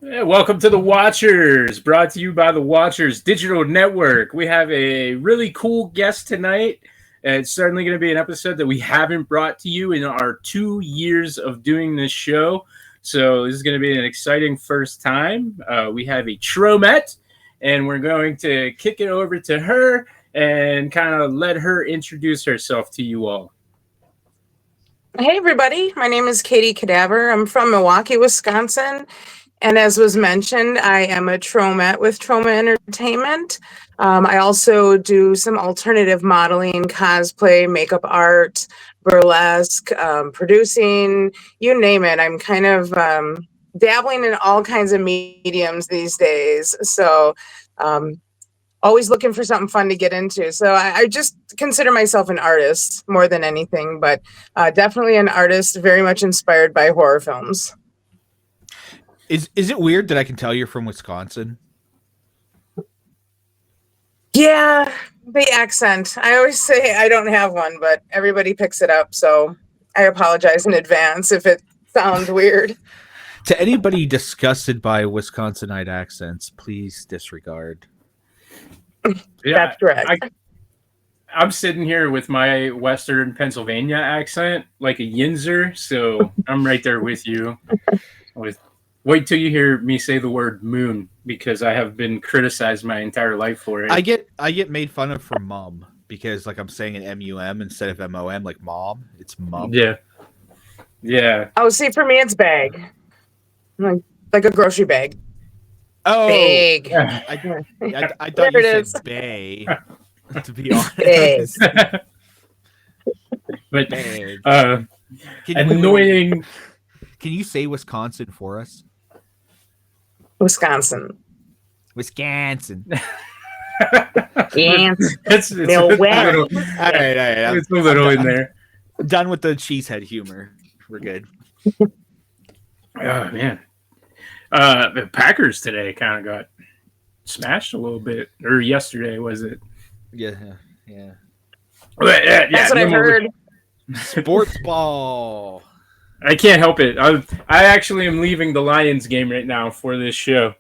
Yeah, welcome to the Watchers, brought to you by the Watchers Digital Network. We have a really cool guest tonight. It's certainly going to be an episode that we haven't brought to you in our 2 years of doing this show. So this is going to be an exciting first time. We have a Tromette, and we're going to kick it over to her and kind of let her introduce herself to you all. Hey, everybody. My name is Katie Kadaver. I'm from Milwaukee, Wisconsin. And as was mentioned, I am a Tromette with Troma Entertainment. I also do some alternative modeling, cosplay, makeup art, burlesque, producing, you name it. I'm kind of dabbling in all kinds of mediums these days. So, always looking for something fun to get into. So I just consider myself an artist more than anything, but definitely an artist very much inspired by horror films. Is it weird that I can tell you're from Wisconsin? Yeah, the accent. I always say I don't have one, but everybody picks it up. So I apologize in advance if it sounds weird. To anybody disgusted by Wisconsinite accents, please disregard. Yeah, That's correct. I'm sitting here with my Western Pennsylvania accent, like a Yinzer, so I'm right there with you. Wait till you hear me say the word moon, because I have been criticized my entire life for it. I get made fun of for mum because like I'm saying an MUM instead of MOM, like mom. It's mum. Yeah. Oh, see, for me, it's bag, like a grocery bag. Oh, Bag. I thought There you it said is. bay. To be honest, Bag. But Bag. annoying. Can you say Wisconsin for us? Wisconsin. Yeah, it's Milwaukee. All right. It's a little in there. Done with the cheesehead humor. We're good. Oh man, the Packers today kind of got smashed a little bit, or yesterday was it? Yeah. That's what I heard. Sports ball. I can't help it. I actually am leaving the Lions game right now for this show,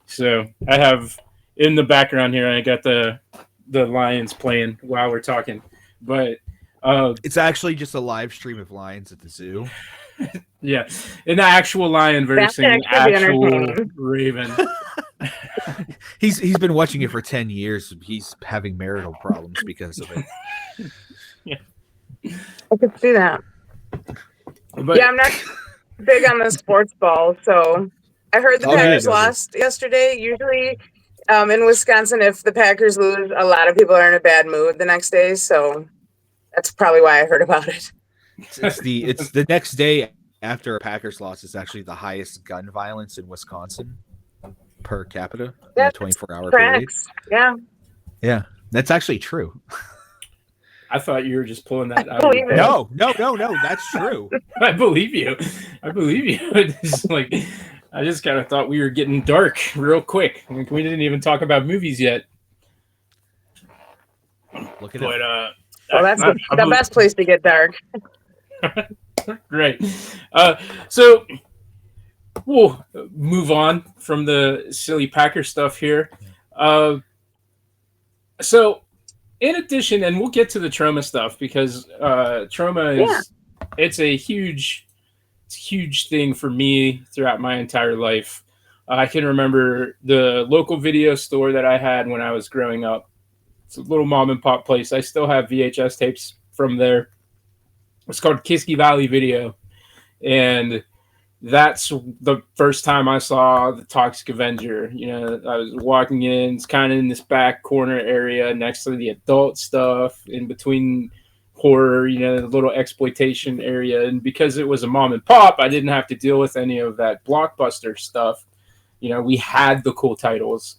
so I have in the background here. I got the Lions playing while we're talking, but it's actually just a live stream of lions at the zoo. Yeah, an actual lion versus an actual raven. He's been watching it for 10 years. He's having marital problems because of it. Yeah. I could see that. But, yeah, I'm not big on the sports ball, so I heard the Packers lost yesterday. Usually in Wisconsin, if the Packers lose, a lot of people are in a bad mood the next day, so that's probably why I heard about it. It's the next day after a Packers loss is actually the highest gun violence in Wisconsin per capita in a 24-hour period. Yeah, that's actually true. I thought you were just pulling that out. No, that's true. I believe you. It's like I just kind of thought we were getting dark real quick. Like, we didn't even talk about movies yet. Look at it. Well, that's the best place to get dark. Great. So we'll move on from the silly Packer stuff here. So in addition, and we'll get to the Troma stuff because Troma is it's a huge thing for me throughout my entire life. I can remember the local video store that I had when I was growing up. It's a little mom and pop place. I still have VHS tapes from there. It's called Kiski Valley Video. And that's the first time I saw the Toxic Avenger. You know, I was walking in, it's kind of in this back corner area next to the adult stuff, in between horror, you know, the little exploitation area. And because it was a mom and pop, I didn't have to deal with any of that blockbuster stuff. You know, we had the cool titles.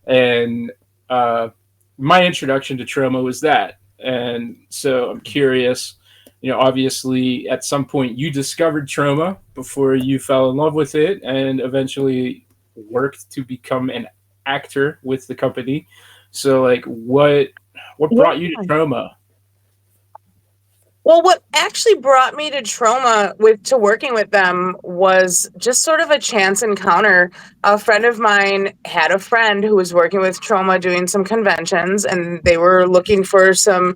And my introduction to Troma was that. And so I'm curious, you know, obviously at some point you discovered Troma before you fell in love with it and eventually worked to become an actor with the company. So like what brought you to Troma? Well, what actually brought me to Trauma to working with them was just sort of a chance encounter. A friend of mine had a friend who was working with Trauma doing some conventions, and they were looking for some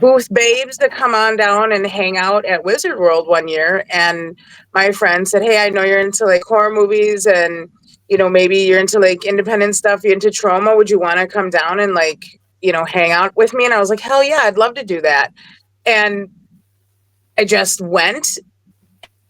booth babes to come on down and hang out at Wizard World one year. And my friend said, "Hey, I know you're into like horror movies, and maybe you're into like independent stuff, you're into Trauma. Would you want to come down and like hang out with me?" And I was like, "Hell yeah, I'd love to do that." And I just went,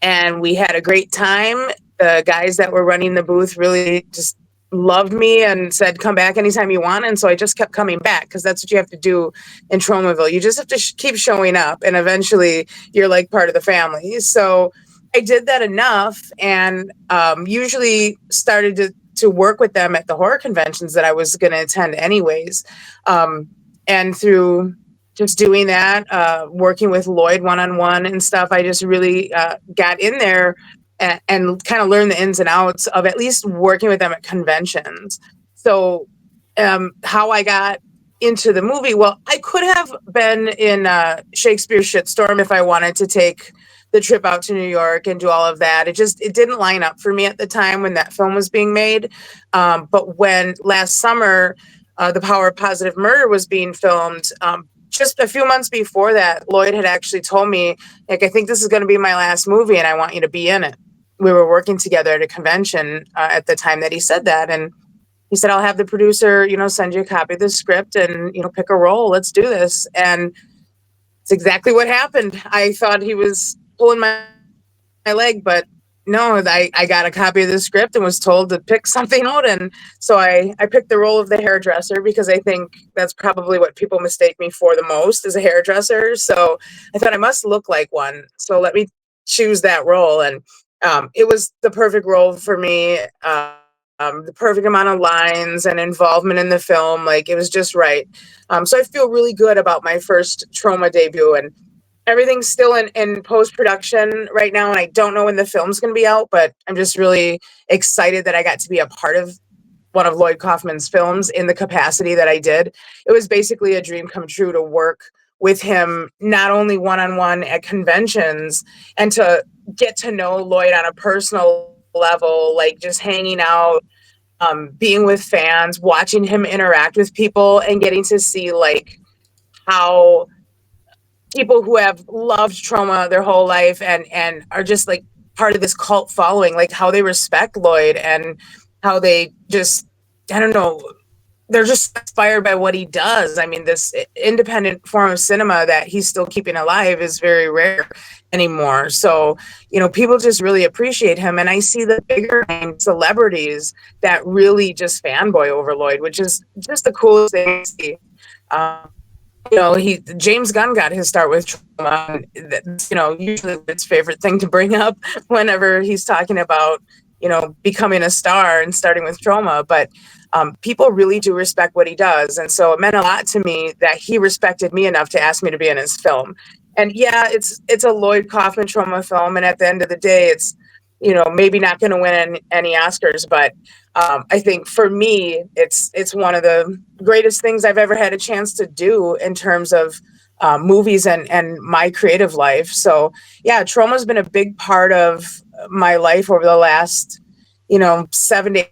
and we had a great time. The guys that were running the booth really just loved me and said, "Come back anytime you want." And so I just kept coming back, because that's what you have to do in Tromaville. You just have to keep showing up, and eventually you're like part of the family. So I did that enough, and usually started to work with them at the horror conventions that I was going to attend anyways. And through just doing that, working with Lloyd one-on-one and stuff, I just really got in there and kind of learned the ins and outs of at least working with them at conventions. So how I got into the movie, well, I could have been in Shakespeare's Shitstorm if I wanted to take the trip out to New York and do all of that. It didn't line up for me at the time when that film was being made. But when last summer, The Power of Positive Murder was being filmed, just a few months before that, Lloyd had actually told me, like, "I think this is going to be my last movie, and I want you to be in it." We were working together at a convention at the time that he said that. And he said, "I'll have the producer, send you a copy of the script and, pick a role. Let's do this." And it's exactly what happened. I thought he was pulling my leg, but no, I got a copy of the script and was told to pick something out. And so I picked the role of the hairdresser, because I think that's probably what people mistake me for the most, is a hairdresser. So I thought I must look like one. So let me choose that role. And it was the perfect role for me. The perfect amount of lines and involvement in the film. Like, it was just right. So I feel really good about my first Trauma debut, and everything's still in post-production right now, and I don't know when the film's going to be out, but I'm just really excited that I got to be a part of one of Lloyd Kaufman's films in the capacity that I did. It was basically a dream come true to work with him, not only one-on-one at conventions, and to get to know Lloyd on a personal level, like just hanging out, being with fans, watching him interact with people, and getting to see like how people who have loved Trauma their whole life and are just like part of this cult following, like how they respect Lloyd and how they just, I don't know, they're just inspired by what he does. I mean, this independent form of cinema that he's still keeping alive is very rare anymore. So, people just really appreciate him. And I see the bigger name celebrities that really just fanboy over Lloyd, which is just the coolest thing to see. James Gunn got his start with Trauma. Usually it's favorite thing to bring up whenever he's talking about, becoming a star and starting with Trauma. But people really do respect what he does. And so it meant a lot to me that he respected me enough to ask me to be in his film. And yeah, it's a Lloyd Kaufman Trauma film. And at the end of the day, it's, maybe not going to win any Oscars, but I think for me, it's one of the greatest things I've ever had a chance to do in terms of movies and my creative life. So yeah, Trauma's been a big part of my life over the last, 7 to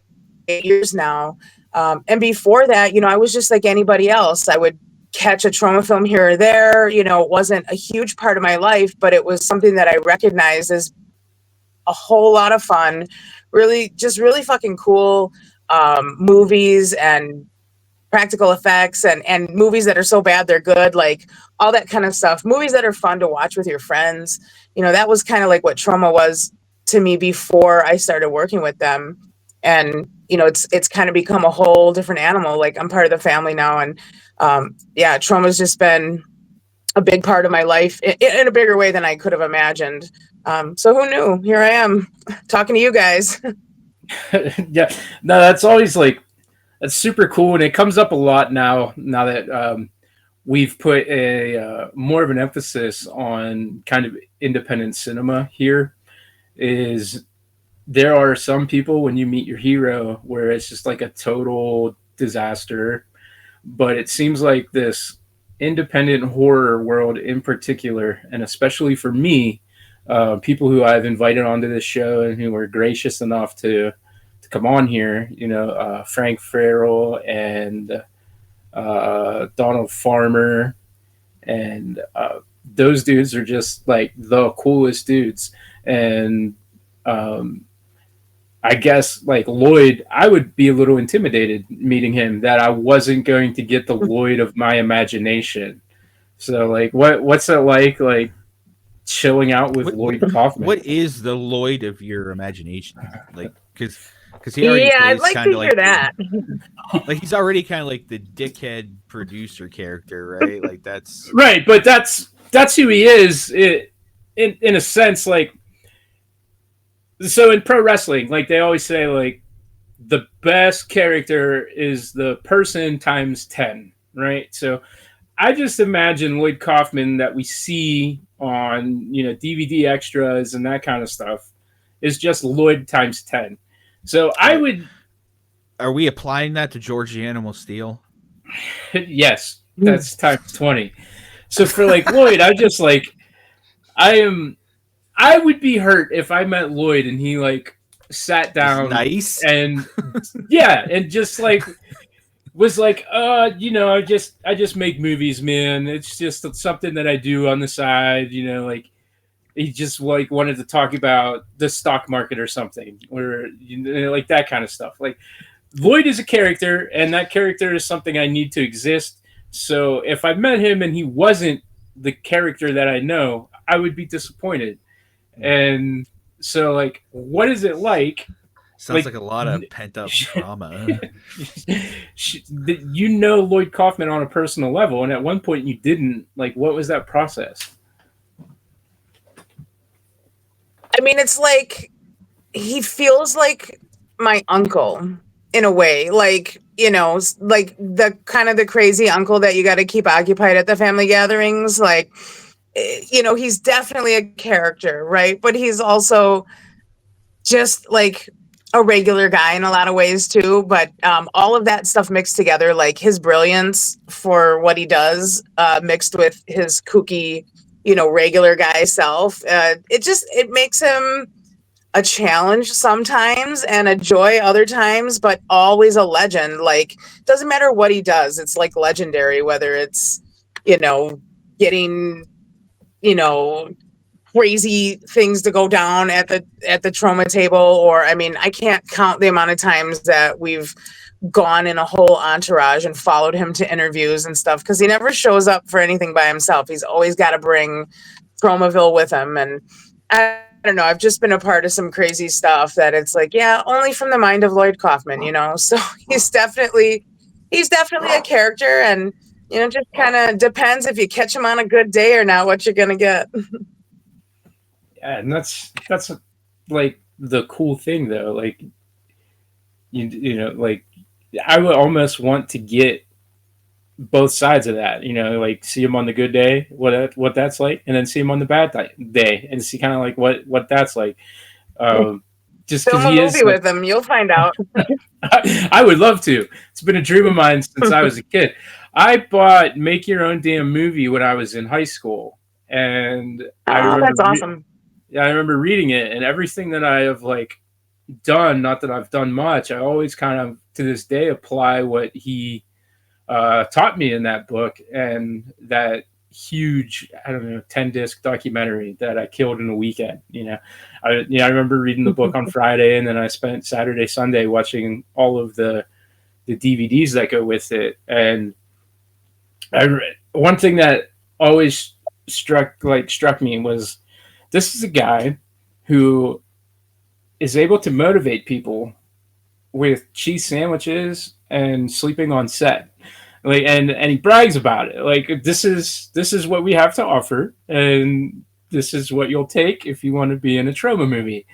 8 years now. And before that, I was just like anybody else. I would catch a Trauma film here or there. It wasn't a huge part of my life, but it was something that I recognized as a whole lot of fun, really fucking cool movies and practical effects and movies that are so bad they're good, like all that kind of stuff. Movies that are fun to watch with your friends. That was kind of like what Trauma was to me before I started working with them. And it's kind of become a whole different animal. Like, I'm part of the family now, and yeah, Trauma's just been a big part of my life in a bigger way than I could have imagined. So who knew? Here I am talking to you guys. Yeah, no, that's always that's super cool, and it comes up a lot now that we've put a more of an emphasis on kind of independent cinema here. Is there are some people, when you meet your hero, where it's just like a total disaster, but it seems like this independent horror world in particular, and especially for me, people who I've invited onto this show and who were gracious enough to come on here, Frank Farrell and Donald Farmer, and those dudes are just like the coolest dudes. And I guess like Lloyd, I would be a little intimidated meeting him, that I wasn't going to get the Lloyd of my imagination. So like, what's it like chilling out with Lloyd Kaufman? What is the Lloyd of your imagination? Like, because he already plays I'd like kind to of hear like that. like he's already kind of like the dickhead producer character, right? Like that's right, but that's who he is. In a sense, like. So in pro wrestling, like they always say, like the best character is the person times 10, right? So I just imagine Lloyd Kaufman that we see on, DVD extras and that kind of stuff is just Lloyd times 10. So I would. Are we applying that to George the Animal Steel? Yes, that's times 20. So for like Lloyd, I would be hurt if I met Lloyd and he like sat down nice and and just like was like, I just make movies, man. It's just something that I do on the side, like he just like wanted to talk about the stock market or something, or like that kind of stuff. Like Lloyd is a character, and that character is something I need to exist. So if I met him and he wasn't the character that I know, I would be disappointed. And so, like, what is it like? Sounds like a lot of pent up trauma. Lloyd Kaufman on a personal level, and at one point you didn't. Like, what was that process? I mean, it's like he feels like my uncle in a way, like, like the kind of the crazy uncle that you got to keep occupied at the family gatherings. Like, he's definitely a character, right? But he's also just like a regular guy in a lot of ways too. But all of that stuff mixed together, like his brilliance for what he does, mixed with his kooky, regular guy self, it makes him a challenge sometimes and a joy other times, but always a legend. Like, doesn't matter what he does, it's like legendary, whether it's, getting, crazy things to go down at the trauma table, or I mean, I can't count the amount of times that we've gone in a whole entourage and followed him to interviews and stuff, because he never shows up for anything by himself. He's always got to bring Tromaville with him. And I don't know, I've just been a part of some crazy stuff that it's like, yeah, only from the mind of Lloyd Kaufman, so he's definitely a character, and just kind of depends if you catch him on a good day or not, what you're gonna get. Yeah, and that's like the cool thing though. Like like I would almost want to get both sides of that. Like see him on the good day, what that's like, and then see him on the bad day, and see kind of like what that's like. Just film a movie with him, you'll find out. I would love to. It's been a dream of mine since I was a kid. I bought Make Your Own Damn Movie when I was in high school, and that's awesome. I remember reading it, and everything that I have like done, not that I've done much, I always kind of to this day apply what he taught me in that book, and that huge 10-disc documentary that I killed in a weekend. I remember reading the book on Friday, and then I spent Saturday, Sunday watching all of the DVDs that go with it. And one thing that always struck me was, this is a guy who is able to motivate people with cheese sandwiches and sleeping on set. Like, and he brags about it. Like, this is what we have to offer, and this is what you'll take if you want to be in a trauma movie.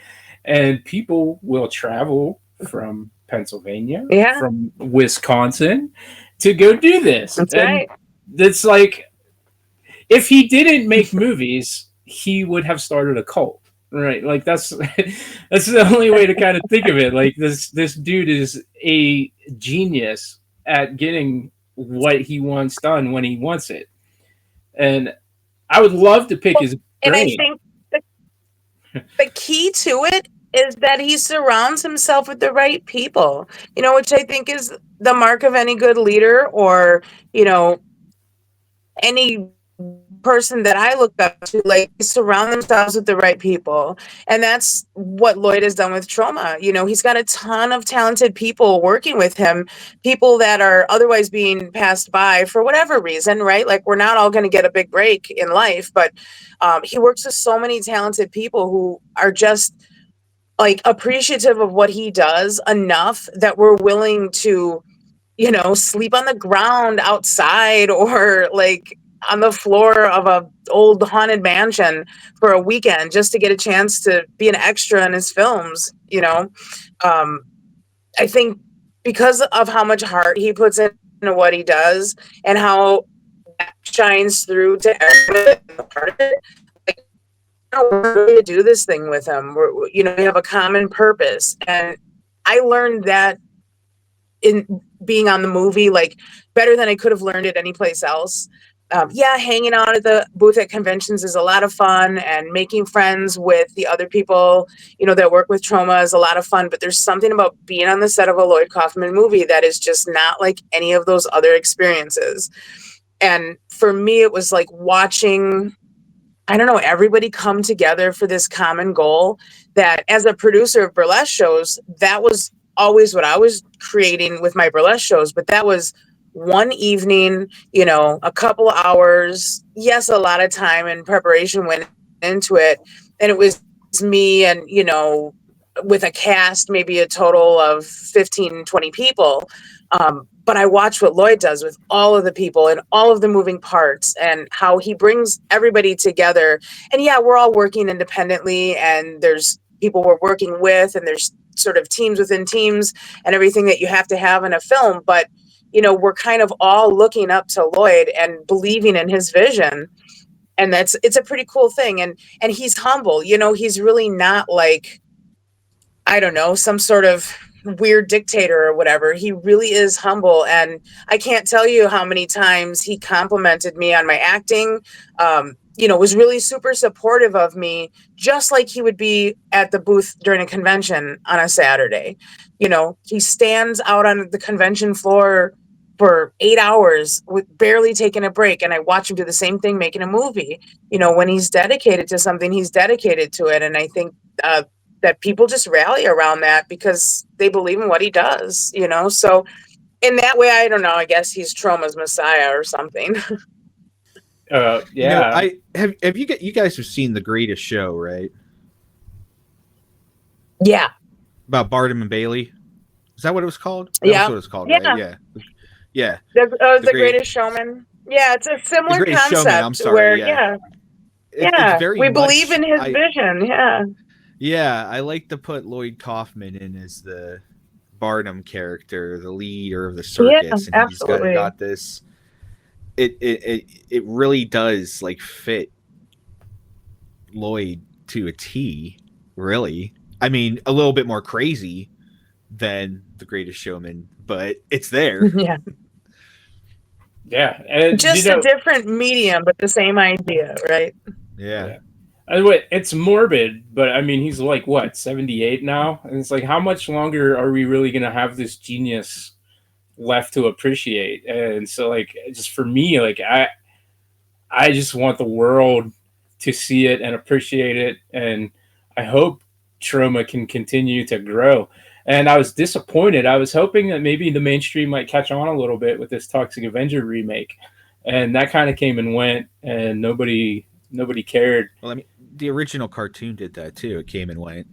And people will travel from Pennsylvania, from Wisconsin, to go do this. That's and right. It's like, if he didn't make movies, he would have started a cult, right? Like that's the only way to kind of think of it. Like this dude is a genius at getting what he wants done when he wants it. and I would love to pick his brain. And I think the key to it is that he surrounds himself with the right people, which I think is the mark of any good leader, or, any person that I look up to, like, surround themselves with the right people. And that's what Lloyd has done with Trauma. He's got a ton of talented people working with him, people that are otherwise being passed by for whatever reason, right? Like, we're not all going to get a big break in life, but he works with so many talented people who are just like appreciative of what he does enough that we're willing to, sleep on the ground outside, or like on the floor of a old haunted mansion for a weekend just to get a chance to be an extra in his films. I think because of how much heart he puts into what he does and how that shines through to everybody part of it, like, we're going to do this thing with him. We have a common purpose. And I learned that in being on the movie, like, better than I could have learned it anyplace else. Hanging out at the booth at conventions is a lot of fun, and making friends with the other people, that work with Trauma is a lot of fun. But there's something about being on the set of a Lloyd Kaufman movie that is just not like any of those other experiences. And for me, it was like watching, I don't know, everybody come together for this common goal. That as a producer of burlesque shows, that was always what I was creating with my burlesque shows. But that was one evening, a couple hours. Yes, a lot of time and preparation went into it. And it was me and, with a cast, maybe a total of 15, 20 people. But I watch what Lloyd does with all of the people and all of the moving parts, and how he brings everybody together. And yeah, we're all working independently, and there's people we're working with, and there's sort of teams within teams and everything that you have to have in a film. But, we're kind of all looking up to Lloyd and believing in his vision. And it's a pretty cool thing. And he's humble, he's really not like, I don't know, some sort of weird dictator or whatever. He really is humble. And I can't tell you how many times he complimented me on my acting, was really super supportive of me, just like he would be at the booth during a convention on a Saturday. He stands out on the convention floor for 8 hours with barely taking a break. And I watch him do the same thing making a movie. When he's dedicated to something, he's dedicated to it. And I think, that people just rally around that because they believe in what he does, So in that way, I don't know, I guess he's Trauma's messiah or something. Yeah. I have you guys have seen The Greatest Show, right? Yeah. About Barnum and Bailey. Is that what it was called? Yeah. That's what it's called, right? Yeah. Yeah. The Greatest Showman. Yeah, it's a similar concept. Showman, I'm sorry, where it's very we believe in his vision. Yeah. Yeah, I like to put Lloyd Kaufman in as the Barnum character, the leader of the circus, and absolutely. He's got this. It really does like fit Lloyd to a T. Really, I mean, a little bit more crazy than The Greatest Showman, but it's there. Yeah. Yeah, and just a different medium, but the same idea, right? Yeah. It's morbid, but I mean, he's like, what, 78 now? And it's like, how much longer are we really going to have this genius left to appreciate? And so, like, just for me, like, I just want the world to see it and appreciate it. And I hope Trauma can continue to grow. And I was disappointed. I was hoping that maybe the mainstream might catch on a little bit with this Toxic Avenger remake. And that kind of came and went, and nobody cared. Well, I mean, the original cartoon did that too. It came and went.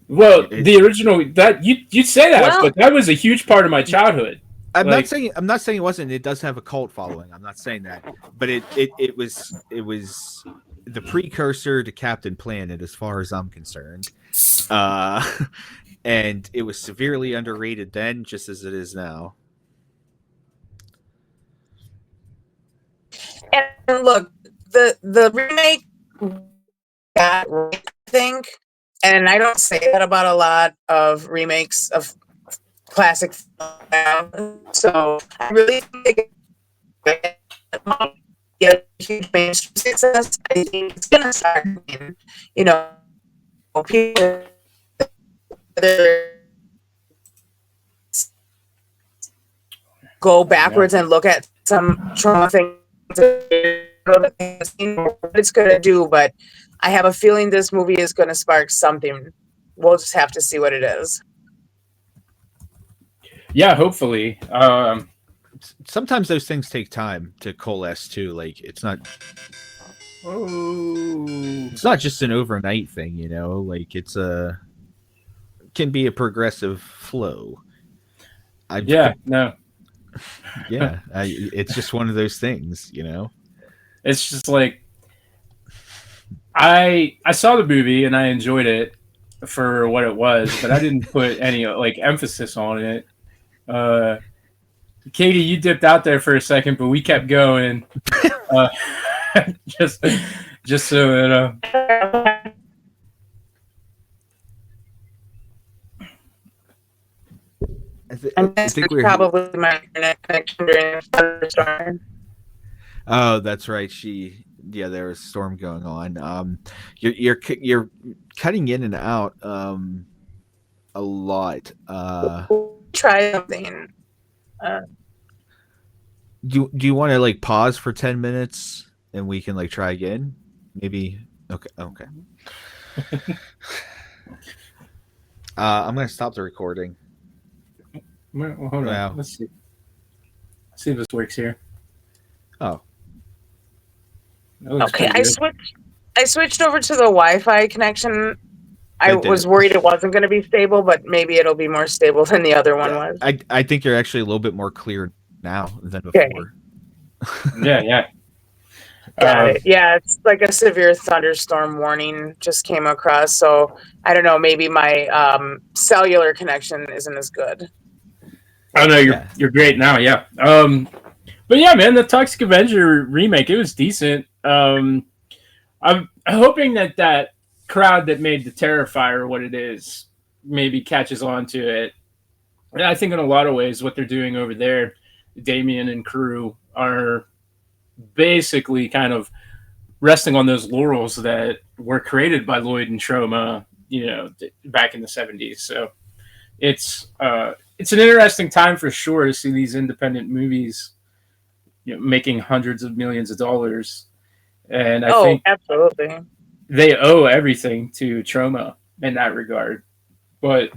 Well, the original, that you say that, but that was a huge part of my childhood. I'm not saying it wasn't. It does have a cult following. I'm not saying that, but it was the precursor to Captain Planet, as far as I'm concerned. And it was severely underrated then, just as it is now. And look, the remake got right, I think, and I don't say that about a lot of remakes of classic films. So I really think get a huge mainstream success, I think it's going to start, you know, people go backwards and look at some trauma things what it's going to do, but I have a feeling this movie is going to spark something. We'll just have to see what it is. Yeah, hopefully. Sometimes those things take time to coalesce too. Like it's not just an overnight thing, you know. Like can be a progressive flow. It's just one of those things, you know. It's just like I saw the movie and I enjoyed it for what it was, but I didn't put any like emphasis on it. Katie, you dipped out there for a second, but we kept going. Just so you know. I think we're probably my internet connection during the thunderstorm. Oh, that's right. There was a storm going on. You're cutting in and out a lot. Try something. Do you want to like pause for 10 minutes and we can like try again? Maybe. Okay. I'm gonna stop the recording. Well, hold on. Let's see. See if this works here. Oh. Okay, I switched over to the Wi-Fi connection. I was worried it wasn't going to be stable, but maybe it'll be more stable than the other one was. I think you're actually a little bit more clear now than before. Okay. Yeah. Got it. Yeah, it's like a severe thunderstorm warning just came across. So I don't know. Maybe my cellular connection isn't as good. Oh no, you're great now. Yeah. But yeah, man, the Toxic Avenger remake, it was decent. I'm hoping that crowd that made the Terrifier what it is maybe catches on to it. And I think in a lot of ways what they're doing over there, Damien and crew are basically kind of resting on those laurels that were created by Lloyd and Troma, you know, back in the 70s. So it's an interesting time for sure to see these independent movies, you know, making hundreds of millions of dollars. And I think absolutely they owe everything to Troma in that regard. But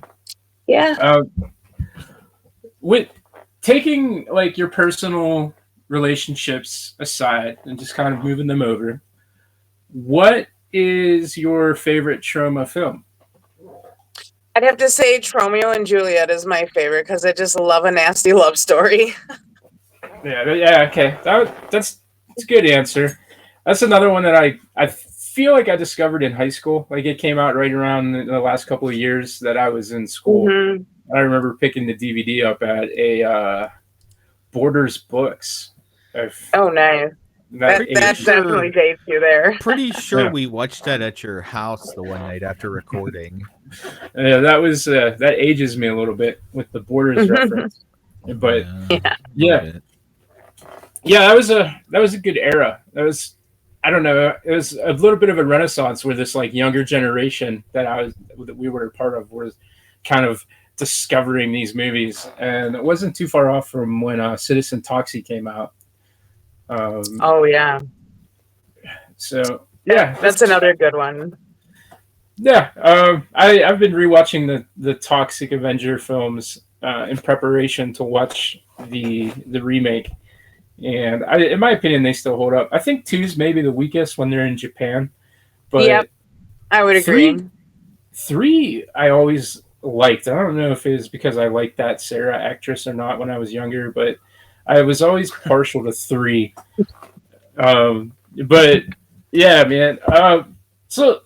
with taking like your personal relationships aside and just kind of moving them over, what is your favorite Troma film? I'd have to say Romeo and Juliet is my favorite because I just love a nasty love story. Yeah, okay. That's a good answer. That's another one that I feel like I discovered in high school. Like it came out right around the last couple of years that I was in school. Mm-hmm. I remember picking the DVD up at a Borders Books. Oh, nice. That definitely dates you there. Pretty sure we watched that at your house the one night after recording. Yeah, that ages me a little bit with the Borders reference. But yeah, that was a good era. That was, I don't know, it was a little bit of a renaissance where this like younger generation that we were a part of was kind of discovering these movies, and it wasn't too far off from when Citizen Toxie came out. So yeah, that's another good one. Yeah, I've been rewatching the Toxic Avenger films in preparation to watch the remake, and in my opinion, they still hold up. I think 2's maybe the weakest when they're in Japan, but yep, I would agree. 3 I always liked. I don't know if it was because I liked that Sarah actress or not when I was younger, but I was always partial to 3. But yeah, man. So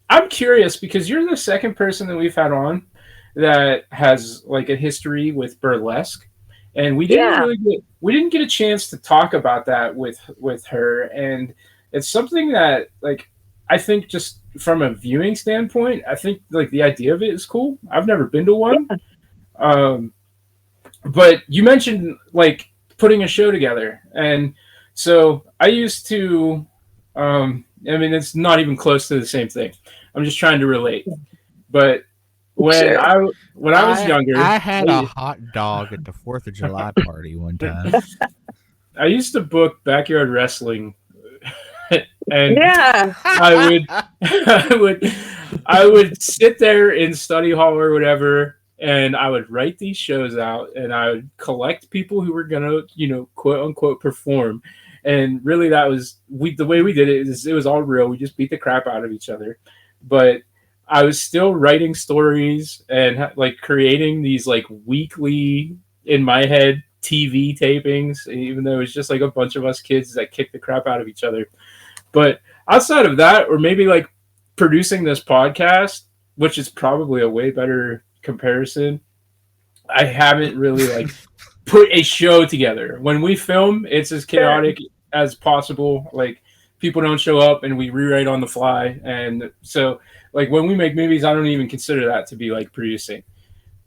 I'm curious because you're the second person that we've had on that has like a history with Burlesque, and we didn't get a chance to talk about that with her, and it's something that like I think just from a viewing standpoint, I think like the idea of it is cool. I've never been to one, but you mentioned like putting a show together, and So I used to, I mean, it's not even close to the same thing. I'm just trying to relate. But when Sure. I was younger, I had a hot dog at the 4th of July party one time. I used to book backyard wrestling, and Yeah. I would, I would, I would sit there in study hall or whatever, and I would write these shows out, and I would collect people who were gonna, quote unquote, perform. And really, that was the way we did it. It was all real. We just beat the crap out of each other, but I was still writing stories and like creating these like weekly in my head TV tapings, even though it was just like a bunch of us kids that kicked the crap out of each other. But outside of that, or maybe like producing this podcast, which is probably a way better comparison, I haven't really like put a show together. When we film, it's as chaotic as possible. Like people don't show up and we rewrite on the fly. And so like when we make movies, I don't even consider that to be like producing.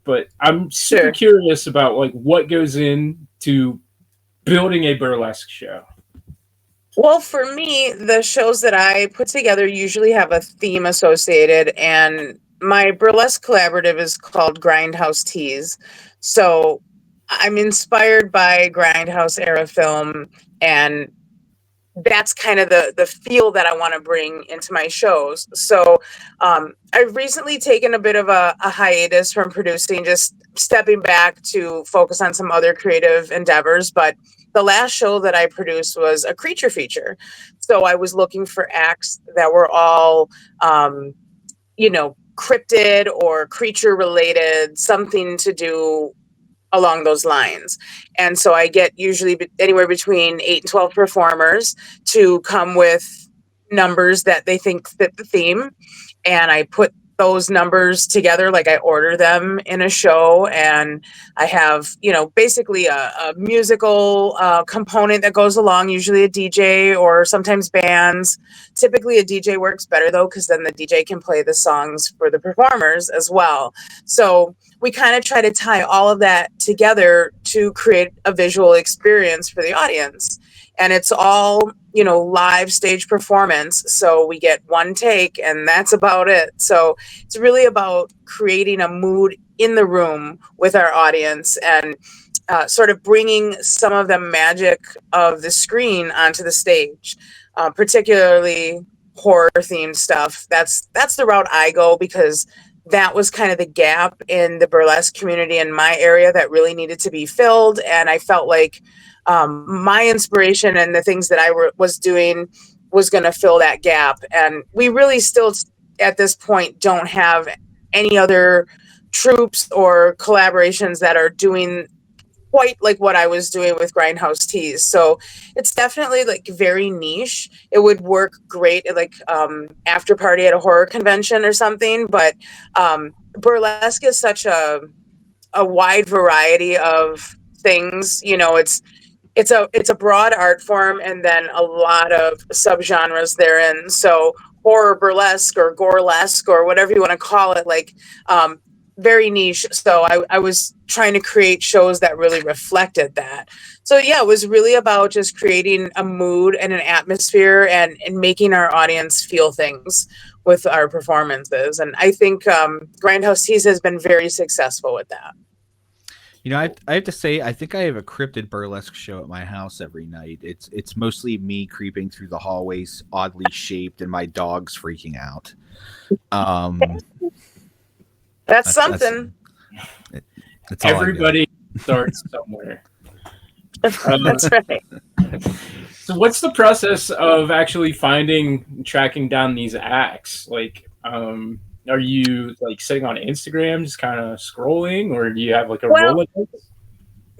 But I'm super curious about like what goes into building a burlesque show. Well, for me, the shows that I put together usually have a theme associated, and my burlesque collaborative is called Grindhouse Tees. So I'm inspired by Grindhouse era film, and that's kind of the feel that I want to bring into my shows. So I've recently taken a bit of a hiatus from producing, just stepping back to focus on some other creative endeavors. But the last show that I produced was a creature feature. So I was looking for acts that were all, cryptid or creature related, something to do along those lines. And so I get usually anywhere between 8 and 12 performers to come with numbers that they think fit the theme. And I put those numbers together, like I order them in a show, and I have, basically a musical component that goes along, usually a DJ or sometimes bands. Typically a DJ works better though, because then the DJ can play the songs for the performers as well. So we kind of try to tie all of that together to create a visual experience for the audience. And it's all, live stage performance. So we get one take and that's about it. So it's really about creating a mood in the room with our audience and sort of bringing some of the magic of the screen onto the stage, particularly horror themed stuff. That's the route I go, because that was kind of the gap in the burlesque community in my area that really needed to be filled. And I felt like my inspiration and the things that I was doing was going to fill that gap. And we really still, at this point, don't have any other troops or collaborations that are doing quite like what I was doing with Grindhouse Tees. So it's definitely like very niche. It would work great at like after party at a horror convention or something. But burlesque is such a wide variety of things. It's a broad art form, and then a lot of subgenres therein. So horror burlesque or gorelesque or whatever you want to call it, like very niche. So I was trying to create shows that really reflected that. So yeah, it was really about just creating a mood and an atmosphere and making our audience feel things with our performances. And I think Grindhouse Tees has been very successful with that. I have to say, I think I have a cryptid burlesque show at my house every night. It's mostly me creeping through the hallways, oddly shaped, and my dog's freaking out. That's something. That's Everybody starts somewhere. That's right. So what's the process of actually tracking down these acts? Like, are you like sitting on Instagram, just kind of scrolling, or do you have like a Rolodex?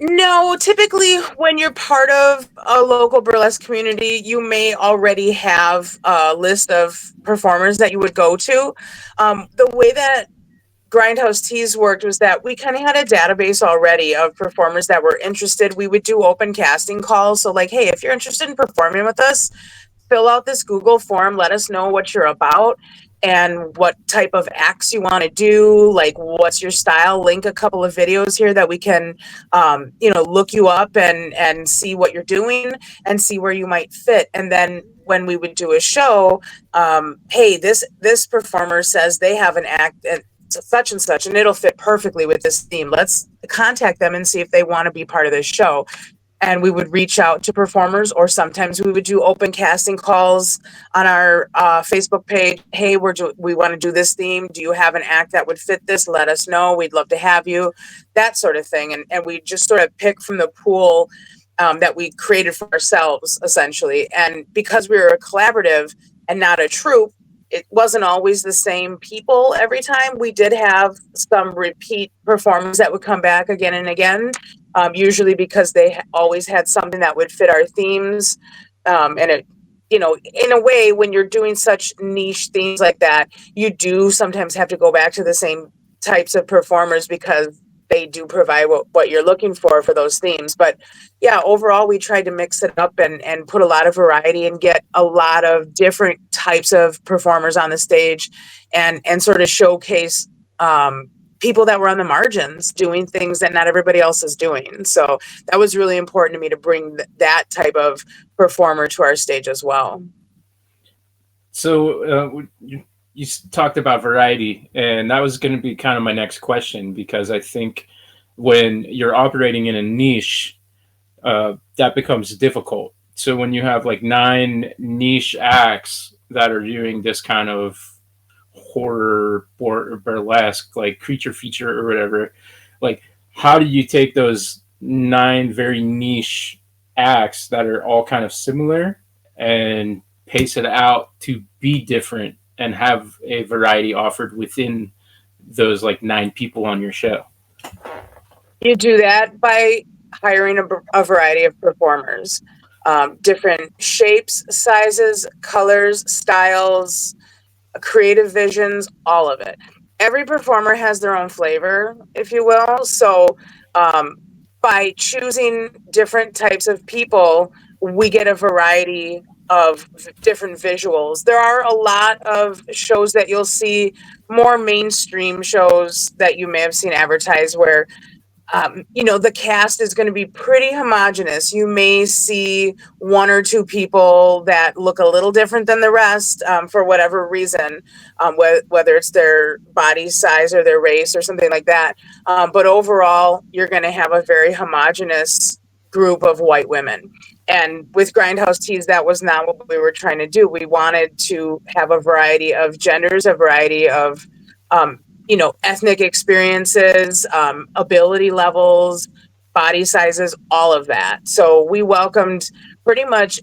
No, typically when you're part of a local burlesque community, you may already have a list of performers that you would go to. The way that Grindhouse Tees worked was that we kind of had a database already of performers that were interested. We would do open casting calls. So like, hey, if you're interested in performing with us, fill out this Google form, let us know what you're about. and what type of acts you want to do, like what's your style. Link a couple of videos here that we can, look you up and see what you're doing and see where you might fit. And then when we would do a show, hey, this performer says they have an act and such and such, and it'll fit perfectly with this theme. Let's contact them and see if they want to be part of this show. And we would reach out to performers, or sometimes we would do open casting calls on our Facebook page. Hey, we want to do this theme. Do you have an act that would fit this? Let us know. We'd love to have you, that sort of thing. And we just sort of pick from the pool that we created for ourselves, essentially. And because we were a collaborative and not a troupe, it wasn't always the same people every time. We did have some repeat performers that would come back again and again, usually because they always had something that would fit our themes. And it, in a way, when you're doing such niche themes like that, you do sometimes have to go back to the same types of performers because they do provide what you're looking for those themes. But yeah, overall, we tried to mix it up and put a lot of variety and get a lot of different types of performers on the stage and sort of showcase people that were on the margins doing things that not everybody else is doing. So that was really important to me to bring that type of performer to our stage as well. So you talked about variety, and that was going to be kind of my next question, because I think when you're operating in a niche, that becomes difficult. So when you have like 9 niche acts that are doing this kind of horror or burlesque, like creature feature or whatever, like how do you take those 9 very niche acts that are all kind of similar and pace it out to be different and have a variety offered within those like 9 people on your show? You do that by hiring a variety of performers, different shapes, sizes, colors, styles, creative visions, all of it. Every performer has their own flavor, if you will. So by choosing different types of people, we get a variety of different visuals. There are a lot of shows that you'll see, more mainstream shows that you may have seen advertised, where the cast is going to be pretty homogenous. You may see 1 or 2 people that look a little different than the rest for whatever reason, whether it's their body size or their race or something like that. But overall, you're going to have a very homogenous group of white women. And with Grindhouse Tees, that was not what we were trying to do. We wanted to have a variety of genders, a variety of ethnic experiences, ability levels, body sizes, all of that. So we welcomed pretty much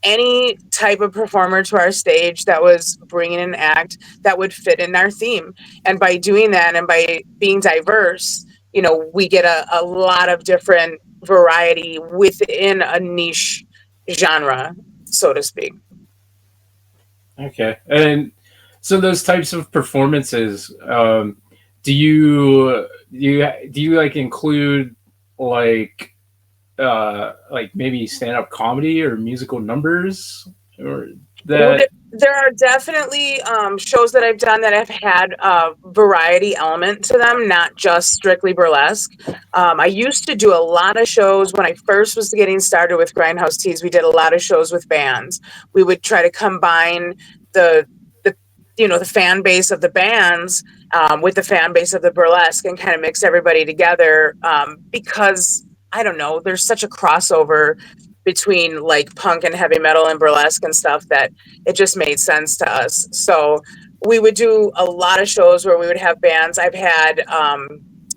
any type of performer to our stage that was bringing an act that would fit in our theme. And by doing that and by being diverse, we get a lot of different variety within a niche genre, so to speak. Okay. And so those types of performances, do you like include like maybe stand-up comedy or musical numbers, or that? There are definitely shows that I've done that have had a variety element to them, not just strictly burlesque. I used to do a lot of shows when I first was getting started with Grindhouse Tees. We did a lot of shows with bands. We would try to combine the fan base of the bands with the fan base of the burlesque and kind of mix everybody together because, I don't know, there's such a crossover between like punk and heavy metal and burlesque and stuff that it just made sense to us. So we would do a lot of shows where we would have bands. I've had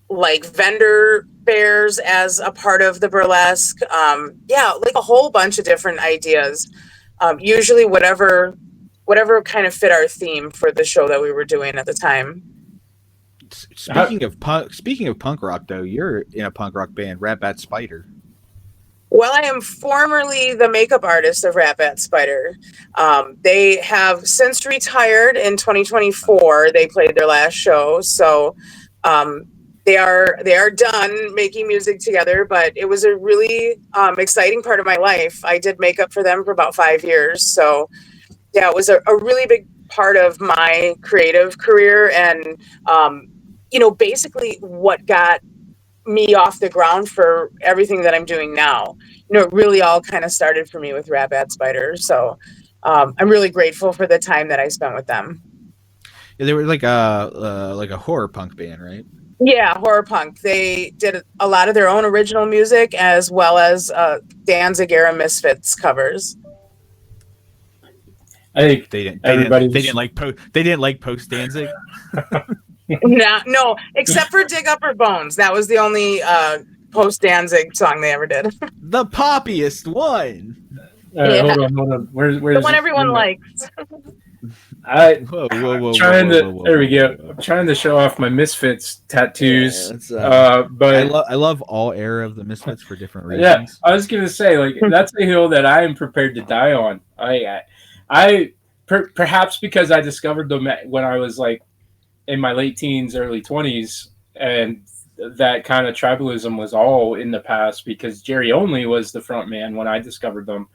like vendor fairs as a part of the burlesque. Like a whole bunch of different ideas. Usually whatever kind of fit our theme for the show that we were doing at the time. Speaking of punk rock, though, you're in a punk rock band, Rat Bat Spider. Well, I am formerly the makeup artist of Rat Bat Spider. They have since retired in 2024. They played their last show, so they are done making music together. But it was a really exciting part of my life. I did makeup for them for about 5 years, so yeah, it was a really big part of my creative career, and basically what got me off the ground for everything that I'm doing now. It really all kind of started for me with Rat Bad Spider. So I'm really grateful for the time that I spent with them. Yeah, they were like a horror punk band, right? Yeah, horror punk. They did a lot of their own original music as well as Danzig era Misfits covers. I think they didn't like post Danzig. No, except for Dig Up Her Bones. That was the only post Danzig song they ever did. The poppiest one. Yeah. Hold on. Where's the one everyone likes? Whoa, there we go. I'm trying to show off my Misfits tattoos. But I love all era of the Misfits for different reasons. Yeah, I was gonna say, like, that's a hill that I am prepared to die on. Perhaps because I discovered them when I was like in my late teens, early 20s, and that kind of tribalism was all in the past because Jerry Only was the front man when I discovered them.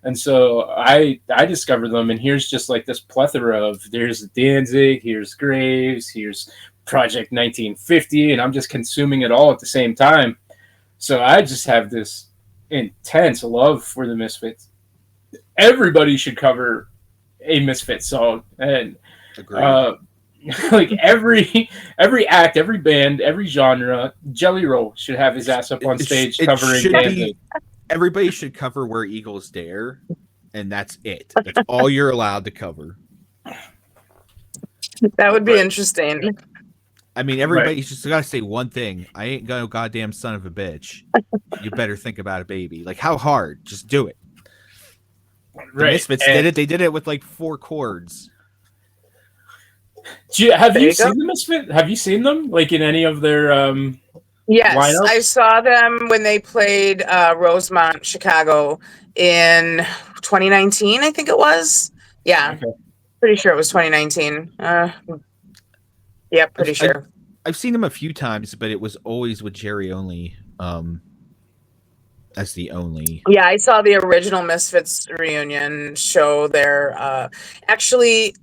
And so I discovered them, and here's just like this plethora of, there's Danzig, here's Graves, here's Project 1950, and I'm just consuming it all at the same time. So I just have this intense love for the Misfits. Everybody should cover a Misfits song, and like every act, every band, every genre, Jelly Roll should have his ass up on stage covering Danzig. Everybody should cover Where Eagles Dare, and that's it. That's all you're allowed to cover. That would be interesting. I mean, everybody's just got to say one thing. I ain't no goddamn son of a bitch. You better think about it, baby. Like, how hard? Just do it. The Misfits did it. They did it with like 4 chords. Have you seen the Misfits? Have you seen them like in any of their Yes, lineups? I saw them when they played Rosemont, Chicago in 2019, I think it was. Yeah, okay. Pretty sure it was 2019. Yeah, pretty sure. I've seen them a few times, but it was always with Jerry Only as the only. Yeah, I saw the original Misfits reunion show there. Actually,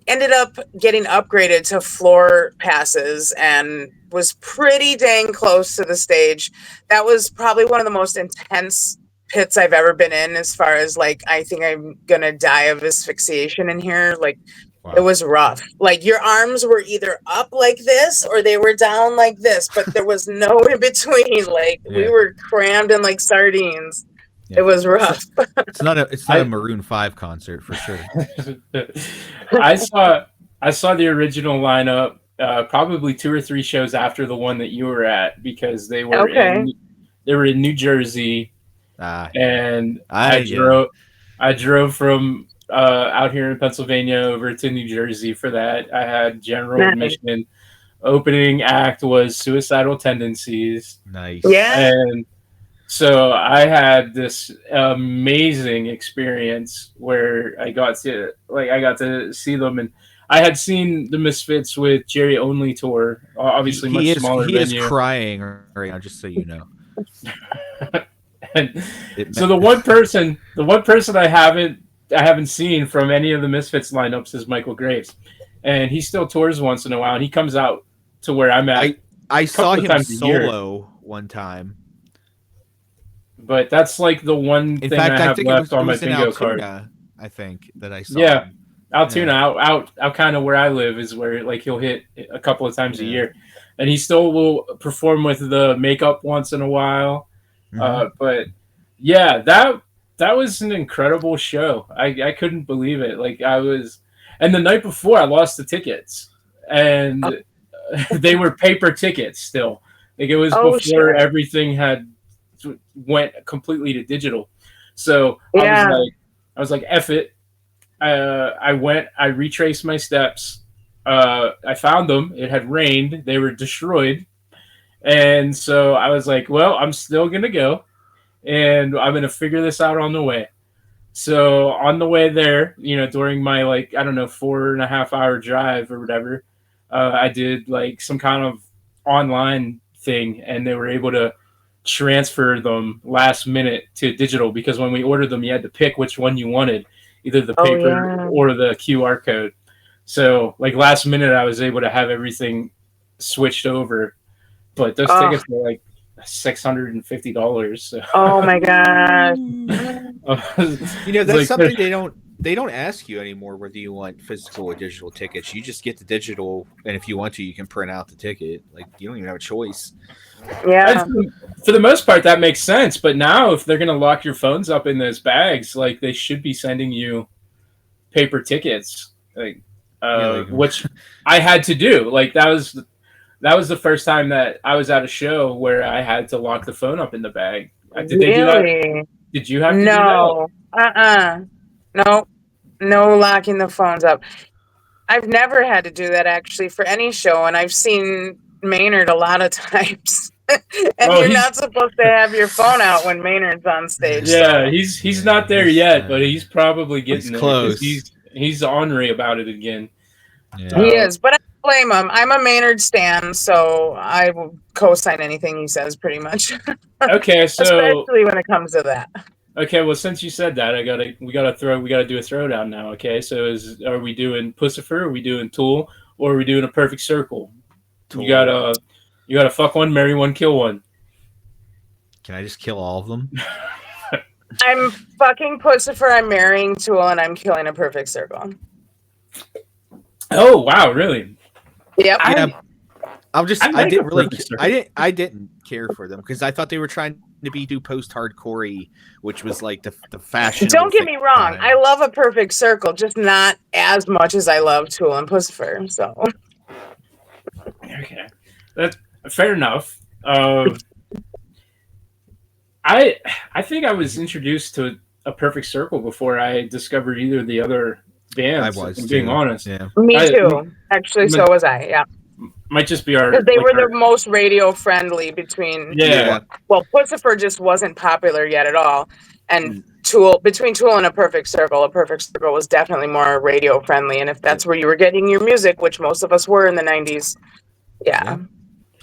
ended up getting upgraded to floor passes and was pretty dang close to the stage. That was probably one of the most intense pits I've ever been in, as far as like, I think I'm gonna die of asphyxiation in here. Like, wow. It was rough. Like, your arms were either up like this or they were down like this, but there was no in between. Like, we were crammed in like sardines. Yeah. It was rough. It's not a Maroon 5 concert for sure. I saw the original lineup probably 2 or 3 shows after the one that you were at, because they were in New Jersey, and I drove from out here in Pennsylvania over to New Jersey for that. I had general admission. Opening act was Suicidal Tendencies. Nice. Yeah. And so I had this amazing experience where I got to see them, and I had seen the Misfits with Jerry Only tour, obviously much smaller venue. He is crying right now, just so you know. So the one person I haven't seen from any of the Misfits lineups is Michael Graves, and he still tours once in a while, and he comes out to where I'm at. I saw him solo one time. But that's like the one thing I have left on my bingo card. I think that I saw. Yeah, Altoona, out kind of where I live is where like he'll hit a couple of times a year, and he still will perform with the makeup once in a while. Mm-hmm. But yeah, that was an incredible show. I couldn't believe it. Like, and the night before I lost the tickets, and they were paper tickets still. Like, it was before everything went completely to digital. So I was like, F it. I retraced my steps. I found them. It had rained. They were destroyed. And so I was like, well, I'm still going to go, and I'm going to figure this out on the way. So on the way there, during my 4.5 hour drive or whatever, I did like some kind of online thing, and they were able to transfer them last minute to digital, because when we ordered them, you had to pick which one you wanted. either the paper or the QR code. So like last minute, I was able to have everything switched over, but those tickets were like $650. So. Oh my gosh! That's like, something they don't ask you anymore whether you want physical or digital tickets. You just get the digital, and if you want to, you can print out the ticket. Like you don't even have a choice. Yeah. For the most part, that makes sense. But now, if they're going to lock your phones up in those bags, like they should be sending you paper tickets, which I had to do. Like that was the first time that I was at a show where I had to lock the phone up in the bag. Did they do that? Did you have to do that? No locking the phones up. I've never had to do that actually for any show, and I've seen Maynard a lot of times. And you're not supposed to have your phone out when Maynard's on stage. Yeah, so. he's not there yet, but he's probably getting there. Close. He's ornery about it again. Yeah. He is, but I don't blame him. I'm a Maynard stan, so I will co-sign anything he says pretty much. Okay, so especially when it comes to that. Okay, well, since you said that, we gotta do a throwdown now. Okay, so are we doing Pussifer? Are we doing Tool? Or are we doing a perfect circle? Tool. You gotta fuck one, marry one, kill one. Can I just kill all of them? I'm fucking Pussifer. I'm marrying Tool, and I'm killing a perfect circle. Oh wow, really? Yep. I didn't care for them because I thought they were trying to do post-hardcore, which was like the fashion. Don't get me wrong. I love a perfect circle, just not as much as I love Tool and Pussifer. So. Okay, that's fair enough. I think I was introduced to a perfect circle before I discovered either of the other bands. I was, being honest. Yeah. Me too. Actually, so was I. Yeah. Might just be our because they were the most radio friendly between. Yeah. Well, Pussifer just wasn't popular yet at all, and between Tool and a perfect circle was definitely more radio friendly. And if that's where you were getting your music, which most of us were in the '90s, yeah.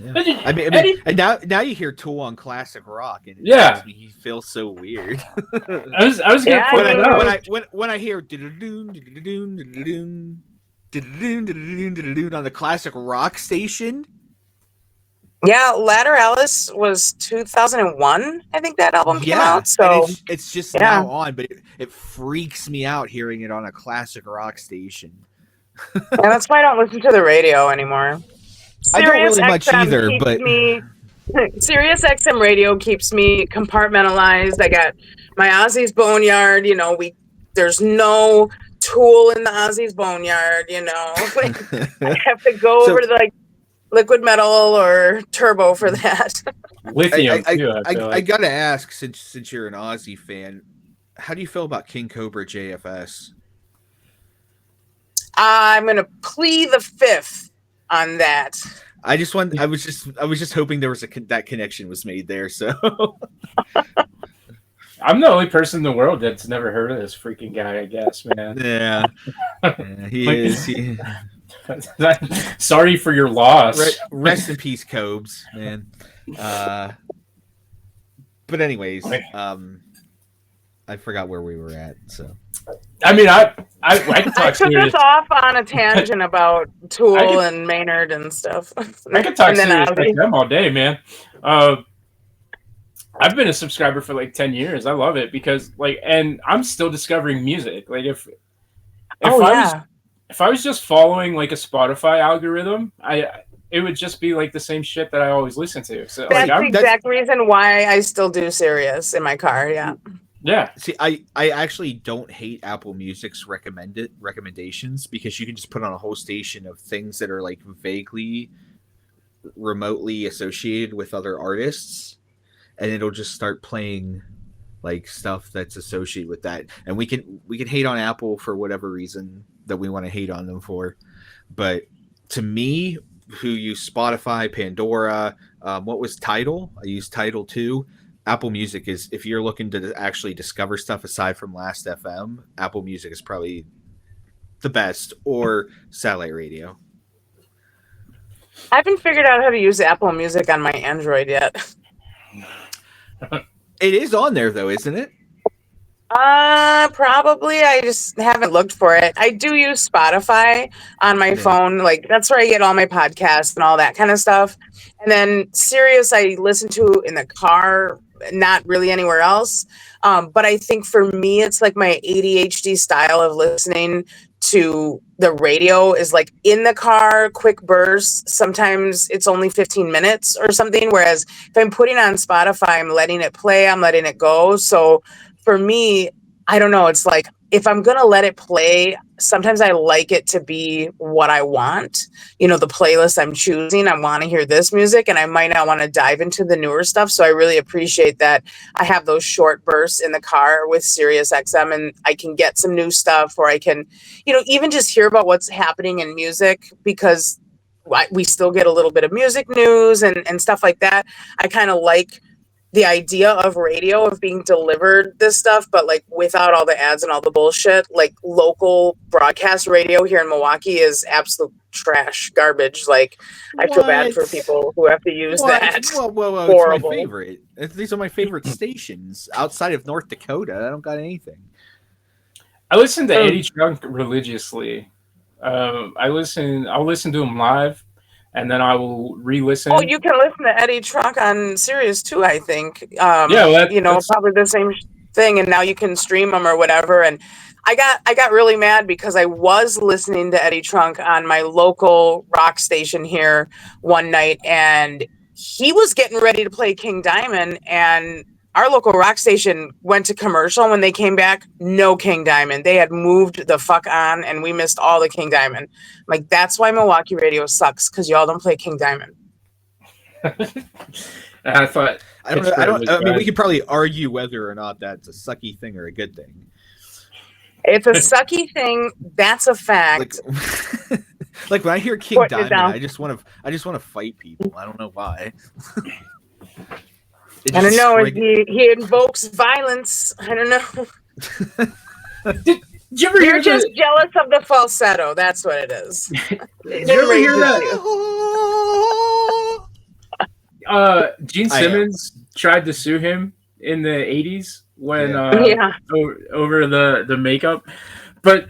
I mean, and now you hear Tool on classic rock, and it makes me feel so weird. I was gonna point it out when I hear on the classic rock station. Yeah, Lateralis was 2001. I think that album came out. So it's just now on, but it freaks me out hearing it on a classic rock station. And that's why I don't listen to the radio anymore. I don't really much either, but Sirius XM radio keeps me compartmentalized. I got my Ozzy's Boneyard. There's no Tool in the Ozzy's Boneyard. I have to go over to Liquid Metal or Turbo for that. Lithium. I gotta ask, since you're an Ozzy fan, how do you feel about King Cobra JFS? I'm gonna plead the fifth on that. I was just hoping there was that connection was made there. So I'm the only person in the world that's never heard of this freaking guy, I guess, man. Yeah, he is. Sorry for your loss. Rest in peace, Cobes, man. But anyways, I forgot where we were at. So I mean, I could talk. I took us off on a tangent about Tool and Maynard and stuff. I could talk serious like them all day, man. I've been a subscriber for like 10 years. I love it because and I'm still discovering music. Like if I was just following like a Spotify algorithm, it would just be like the same shit that I always listen to. So that's the exact reason why I still do Sirius in my car. Yeah. Yeah. See, I actually don't hate Apple Music's recommendations because you can just put on a whole station of things that are like vaguely, remotely associated with other artists, and it'll just start playing like stuff that's associated with that. And we can hate on Apple for whatever reason that we want to hate on them for, but to me, who use Spotify, Pandora, what was Tidal? I use Tidal too. Apple Music is, if you're looking to actually discover stuff aside from Last FM, Apple Music is probably the best, or satellite radio. I haven't figured out how to use Apple Music on my Android yet. It is on there though, isn't it? Probably. I just haven't looked for it. I do use Spotify on my phone. Like that's where I get all my podcasts and all that kind of stuff. And then Sirius I listen to in the car, not really anywhere else. But I think for me, it's like my ADHD style of listening to the radio is like in the car, quick bursts. Sometimes it's only 15 minutes or something. Whereas if I'm putting on Spotify, I'm letting it play, I'm letting it go. So for me, I don't know. It's like if I'm going to let it play, sometimes I like it to be what I want. You know, the playlist I'm choosing, I want to hear this music and I might not want to dive into the newer stuff. So I really appreciate that I have those short bursts in the car with Sirius XM and I can get some new stuff or I can, you know, even just hear about what's happening in music because we still get a little bit of music news and stuff like that. I kind of like the idea of radio of being delivered this stuff, but like without all the ads and all the bullshit. Like local broadcast radio here in Milwaukee is absolute trash, garbage. Like I feel bad for people who have to use that. Well, horrible. It's my favorite. These are my favorite stations outside of North Dakota. I don't got anything. I listen to Eddie Trunk religiously. I'll listen to him live. And then I will re-listen. Oh, you can listen to Eddie Trunk on Sirius too, I think. You know, probably the same thing. And now you can stream them or whatever. And I got really mad because I was listening to Eddie Trunk on my local rock station here one night, and he was getting ready to play King Diamond, and our local rock station went to commercial. When they came back, no King Diamond. They had moved the fuck on, and we missed all the King Diamond. Like, that's why Milwaukee radio sucks, because y'all don't play King Diamond. I thought... I mean, we could probably argue whether or not that's a sucky thing or a good thing. It's a sucky thing. That's a fact. Like when I hear King Diamond, I just want to fight people. I don't know why. I don't know. He invokes violence. I don't know. Did you ever You're just jealous of the falsetto. That's what it is. Did you ever hear that? Gene Simmons tried to sue him in the 80s when over the makeup. But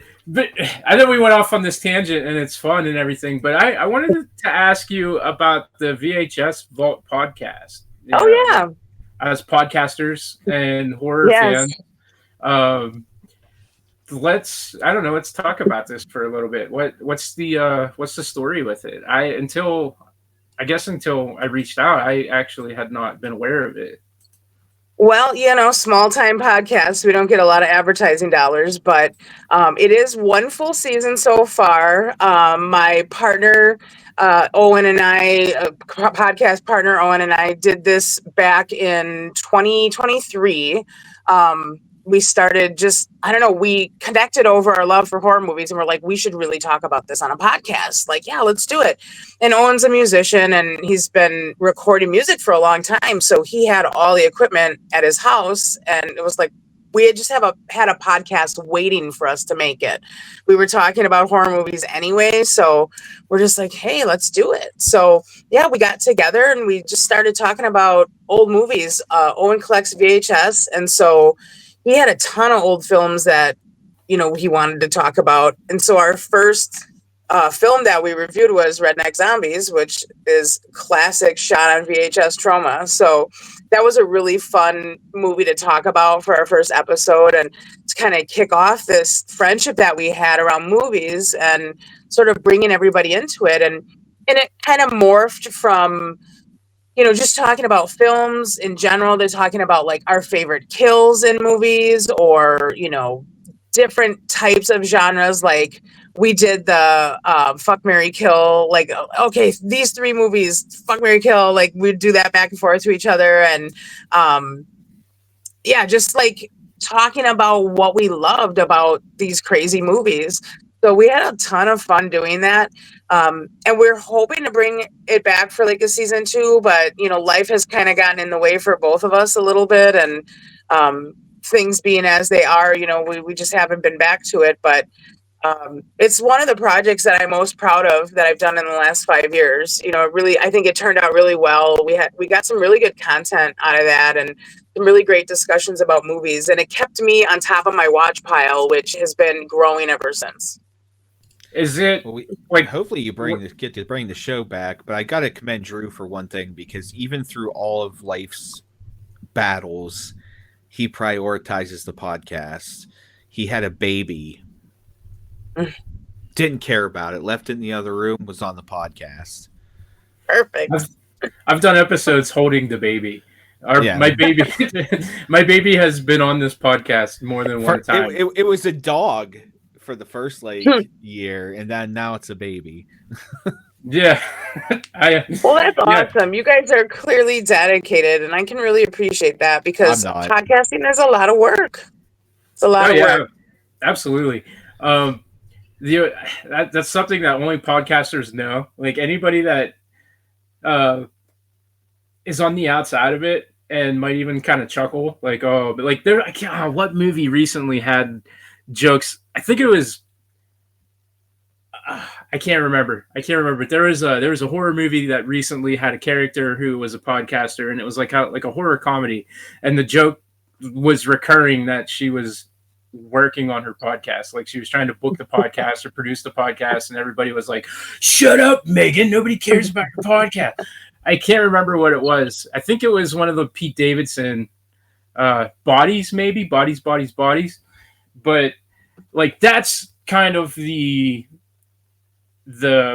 I know we went off on this tangent and it's fun and everything. But I wanted to ask you about the VHS Vault podcast. As podcasters and horror fans, let's talk about this for a little bit. What's the story with it? Until I reached out, I actually had not been aware of it. Well, you know, small time podcasts, we don't get a lot of advertising dollars, but it is one full season so far. My partner, Owen and I, podcast partner Owen and I did this back in 2023. We started we connected over our love for horror movies and we're like, we should really talk about this on a podcast. Like, yeah, let's do it. And Owen's a musician and he's been recording music for a long time. So he had all the equipment at his house and it was like, we had just had a podcast waiting for us to make it. We were talking about horror movies anyway. So we're just like, hey, let's do it. So yeah, we got together and we just started talking about old movies. Owen collects VHS. And so he had a ton of old films that, you know, he wanted to talk about. And so our first film that we reviewed was Redneck Zombies, which is classic shot on VHS trauma. So that was a really fun movie to talk about for our first episode and to kind of kick off this friendship that we had around movies and sort of bringing everybody into it. And it kind of morphed from, you know, just talking about films in general. They're talking about like our favorite kills in movies or, you know, different types of genres. Like we did the Fuck, Marry, Kill, like, okay, these three movies, Fuck, Marry, Kill, like we'd do that back and forth to each other. And just like talking about what we loved about these crazy movies. So we had a ton of fun doing that. And we're hoping to bring it back for like a season 2, but you know, life has kind of gotten in the way for both of us a little bit. And things being as they are, you know, we just haven't been back to it. But It's one of the projects that I'm most proud of that I've done in the last 5 years. Really, I think it turned out really well. We got some really good content out of that, and some really great discussions about movies, and it kept me on top of my watch pile, which has been growing ever since. Is it hopefully you get to bring the show back, but I got to commend Drew for one thing, because even through all of life's battles, he prioritizes the podcast. He had a baby, didn't care about it, left it in the other room, was on the podcast. Perfect. I've done episodes holding the baby. My baby has been on this podcast more than one time. It was a dog for the first year, and then now it's a baby. Yeah. Well, that's awesome. You guys are clearly dedicated, and I can really appreciate that, because podcasting is a lot of work. It's a lot of work. Absolutely. That's something that only podcasters know. Like, anybody that is on the outside of it and might even kind of chuckle, like, oh, but like what movie recently had jokes? I think it was I can't remember. There was a horror movie that recently had a character who was a podcaster, and it was like a horror comedy, and the joke was recurring that she was working on her podcast. Like, she was trying to book the podcast or produce the podcast, and everybody was like, "Shut up, Megan. Nobody cares about your podcast." I can't remember what it was. I think it was one of the Pete Davidson bodies, maybe bodies. But like, that's kind of the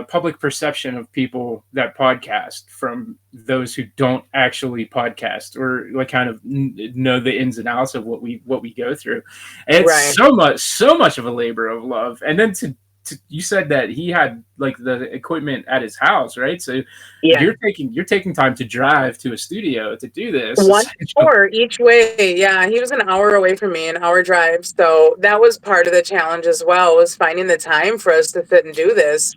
public perception of people that podcast from those who don't actually podcast or like kind of know the ins and outs of what we go through. And it's so much of a labor of love. And then you said that he had like the equipment at his house, right? So you're taking time to drive to a studio to do this. 1 hour each way. Yeah, he was an hour away from me, an hour drive. So that was part of the challenge as well, was finding the time for us to sit and do this.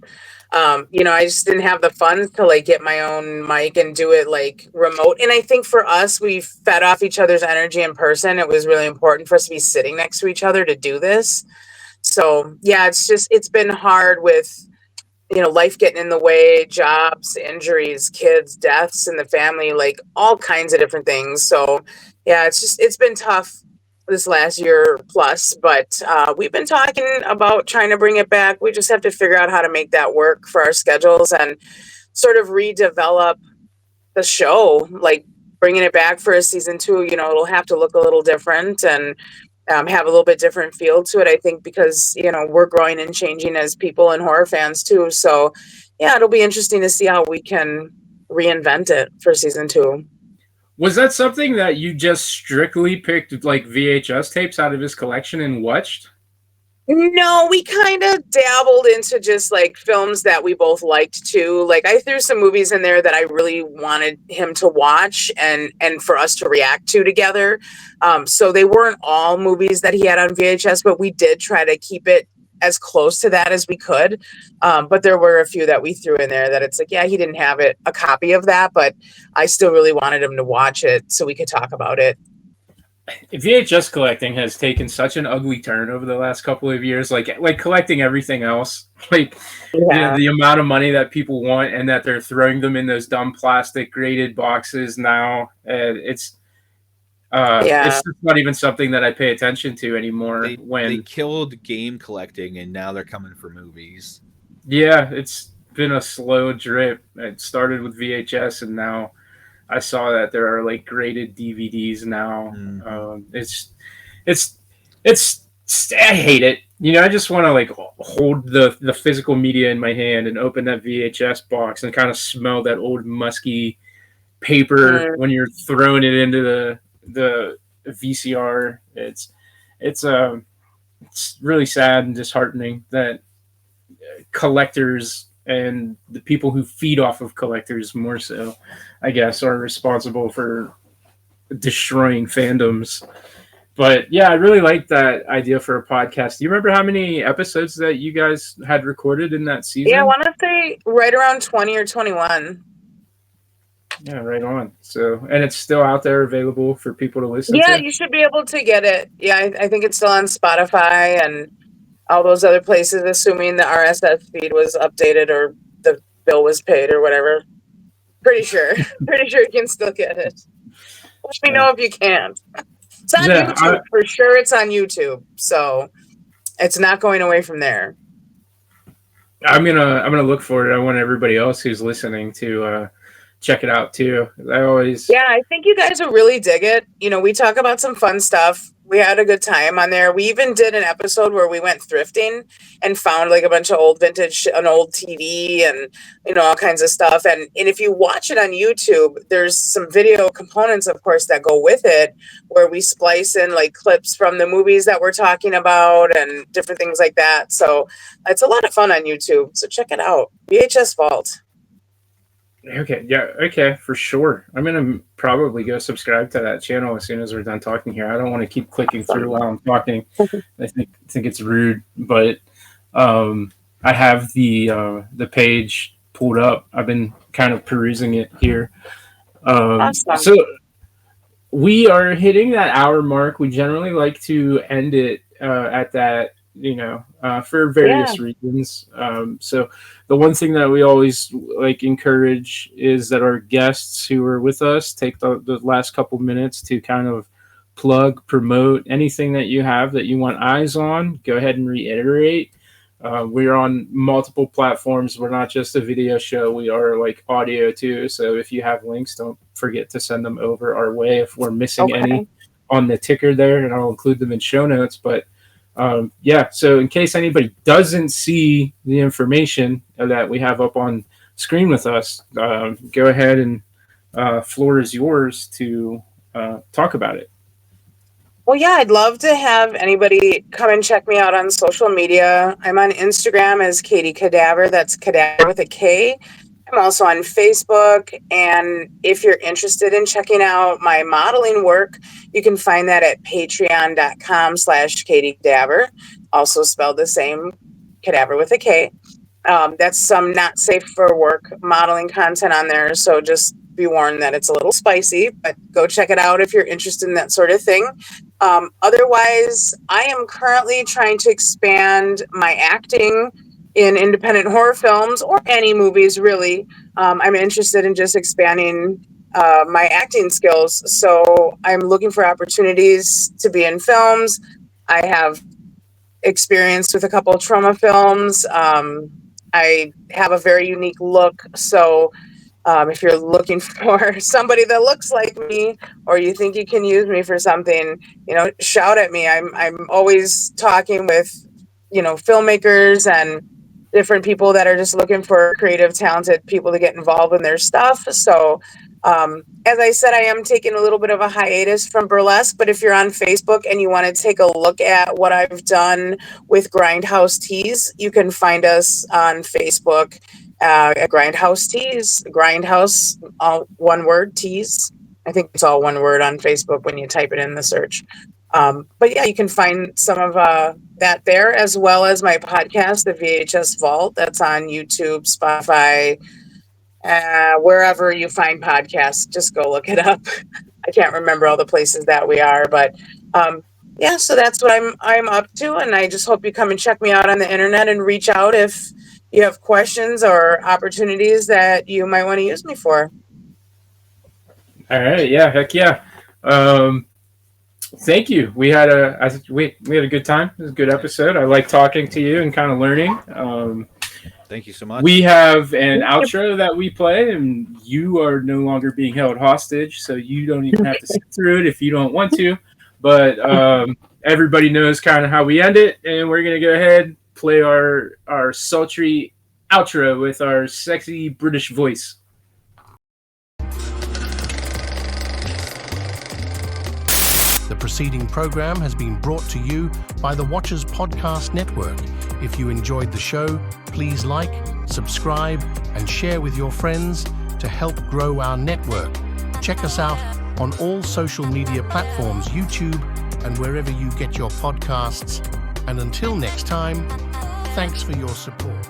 I just didn't have the funds to like get my own mic and do it like remote. And I think for us, we fed off each other's energy in person. It was really important for us to be sitting next to each other to do this. So yeah, it's been hard with, life getting in the way, jobs, injuries, kids, deaths in the family, like all kinds of different things. So yeah, it's been tough this last year plus, but we've been talking about trying to bring it back. We just have to figure out how to make that work for our schedules and sort of redevelop the show, like bringing it back for a season 2. It'll have to look a little different and have a little bit different feel to it, I think, because, we're growing and changing as people and horror fans too. So yeah, it'll be interesting to see how we can reinvent it for season 2. Was that something that you just strictly picked like VHS tapes out of his collection and watched? No, we kind of dabbled into just like films that we both liked too. Like, I threw some movies in there that I really wanted him to watch and for us to react to together. So they weren't all movies that he had on VHS, but we did try to keep it as close to that as we could. But there were a few that we threw in there that it's like, yeah, he didn't have a copy of that, but I still really wanted him to watch it so we could talk about it. VHS collecting has taken such an ugly turn over the last couple of years, like collecting everything else, like the amount of money that people want and that they're throwing them in those dumb plastic graded boxes now. It's just not even something that I pay attention to anymore. They killed game collecting and now they're coming for movies. Yeah, it's been a slow drip. It started with VHS and now I saw that there are like graded DVDs now. I hate it. I just want to like hold the physical media in my hand and open that VHS box and kind of smell that old musky paper when you're throwing it into the VCR. It's really sad and disheartening that collectors and the people who feed off of collectors more so, I guess, are responsible for destroying fandoms. But yeah, I really like that idea for a podcast. Do you remember how many episodes that you guys had recorded in that season? Yeah, I want to say right around 20 or 21. Yeah, right on. So, and it's still out there available for people to listen to? Yeah, you should be able to get it. Yeah, I think it's still on Spotify and all those other places, assuming the RSS feed was updated or the bill was paid or whatever. Pretty sure you can still get it. Let me know if you can't. It's on YouTube for sure. It's on YouTube, so it's not going away from there. I'm gonna look for it. I want everybody else who's listening to check it out too. I think you guys will really dig it. You know, we talk about some fun stuff. We had a good time on there. We even did an episode where we went thrifting and found like a bunch of old vintage, an old TV and, you know, all kinds of stuff. And if you watch it on YouTube, there's some video components, of course, that go with it where we splice in like clips from the movies that we're talking about and different things like that. So it's a lot of fun on YouTube. So check it out. VHS Vault. Okay, yeah, okay, for sure. I'm gonna probably go subscribe to that channel as soon as we're done talking here. I don't want to keep clicking through while I'm talking. I think it's rude, but I have the page pulled up. I've been kind of perusing it here. Awesome. So we are hitting that hour mark. We generally like to end it at that, you know, for various reasons. So the one thing that we always like encourage is that our guests who are with us take the last couple minutes to kind of plug, promote anything that you have that you want eyes on. Go ahead and reiterate. We're on multiple platforms. We're not just a video show. We are like audio too. So if you have links, don't forget to send them over our way if we're missing any on the ticker there, and I'll include them in show notes. But so in case anybody doesn't see the information that we have up on screen with us, go ahead and floor is yours to talk about it. Well, yeah, I'd love to have anybody come and check me out on social media. I'm on Instagram as Katie Kadaver. That's Kadaver with a K. I'm also on Facebook. And if you're interested in checking out my modeling work, you can find that at patreon.com/Katie Kadaver. Also spelled the same, Kadaver with a K. That's some not safe for work modeling content on there. So just be warned that it's a little spicy, but go check it out if you're interested in that sort of thing. Otherwise, I am currently trying to expand my acting in independent horror films or any movies, really. I'm interested in just expanding my acting skills. So I'm looking for opportunities to be in films. I have experience with a couple of trauma films. I have a very unique look. So if you're looking for somebody that looks like me, or you think you can use me for something, you know, shout at me. I'm always talking with, you know, filmmakers and different people that are just looking for creative, talented people to get involved in their stuff. So as I said, I am taking a little bit of a hiatus from Burlesque, but if you're on Facebook and you want to take a look at what I've done with Grindhouse Tees, you can find us on Facebook at Grindhouse Tees. Grindhouse, all one word, Tees. I think it's all one word on Facebook when you type it in the search. But yeah, you can find some of that there, as well as my podcast, The VHS Vault. That's on YouTube, Spotify, wherever you find podcasts. Just go look it up. I can't remember all the places that we are, but so that's what I'm up to, and I just hope you come and check me out on the internet and reach out if you have questions or opportunities that you might want to use me for. All right, yeah, heck yeah. Thank you. We had a good time. It was a good episode. I like talking to you and kind of learning. Thank you so much. We have an outro that we play, and you are no longer being held hostage, so you don't even have to sit through it if you don't want to. But everybody knows kind of how we end it, and we're gonna go ahead play our sultry outro with our sexy British voice. The preceding program has been brought to you by the Watchers Podcast Network. If you enjoyed the show, please like, subscribe, and share with your friends to help grow our network. Check us out on all social media platforms, YouTube, and wherever you get your podcasts. And until next time, thanks for your support.